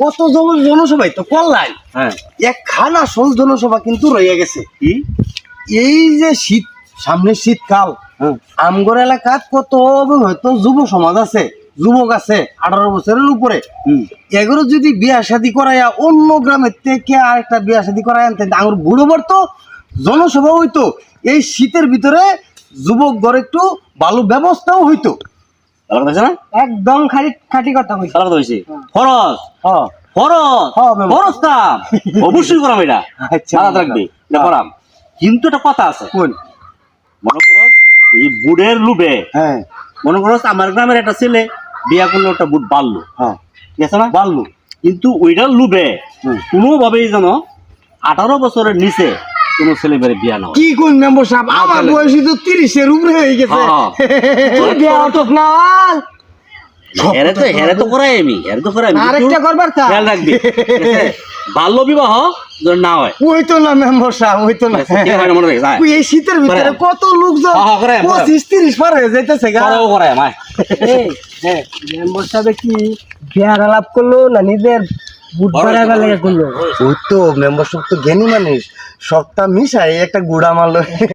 কত জনসভাই তো করলাই, হ্যাঁ একখানা আসল জনসভা কিন্তু রয়ে গেছে। কি এই যে শীত, সামনে শীতকাল, আমগর এলাকাত কত হয়তো যুব সমাজ আছে, যুবক আছে 18 বছরের উপরে, এগুলো যদি বিয়া শাদী করাইয়া অন্য গ্রামের থেকে আরেকটা বিয়া শাদী করাই আনতে আঙুর বুড়ো তো জনসভা হইতো। এই শীতের ভিতরে যুবক ঘরে একটু ভালো ব্যবস্থাও হইতো। ভালো কথা না? একদম খাঁটি কথা কইছি। ভালো কথা হয়েছে। খরচ হ্যাঁ খরচ হ্যাঁ, ম্যাম। খরচ দাম অবশ্যই করাম এটা। আচ্ছা, মাথায় রাখবি এটা করাম। কিন্তু একটা কথা আছে, কোন? মনে করো এই বুড়ের লুবে, হ্যাঁ মনে করো আমার গ্রামের একটা ছেলে বিয়া করলো, একটা বুট বাড়লো, হ্যাঁ ঠিক আছে না? বাড়লো। কিন্তু ওইটার লুবে কোনোভাবেই যেন 18 বছরের নিচে কোনো ছেলে মেয়ে বিয়া না হয়। কি কোন মেম্বার সাহেব, আমার তাহলে? বয়সী তো 30-এর উপরে হয়ে গেছে। হ্যাঁ। তুই বিয়া অটক না হল। হেরে তো করাই আমি, হেরে তো করাই আমি। আরেকটা করবার তা। খেয়াল রাখবি, ঠিক আছে? বাল্য বিবাহ যেন না হয়। হইতো না মেম্বার সাহেব, হইতো না। কি হয় না মনে রাখিস, আয়। ওই এই শীতের ভিতরে করাম। কত লোকজন হ্যাঁ, করাম, করাম। 25-30 পার হয়ে যাইতেছে গা। করাও করাই আমায়। এই, হ্যাঁ, মেম্বার সাহেব কি বিয়ার আলাপ করলো না নিজের বুট ভাড়া গেলে করলো? ওই তো মেম্বার সাহেব তো জ্ঞানী মানুষ, সবটা মিশাই একটা গুড়া মারলো।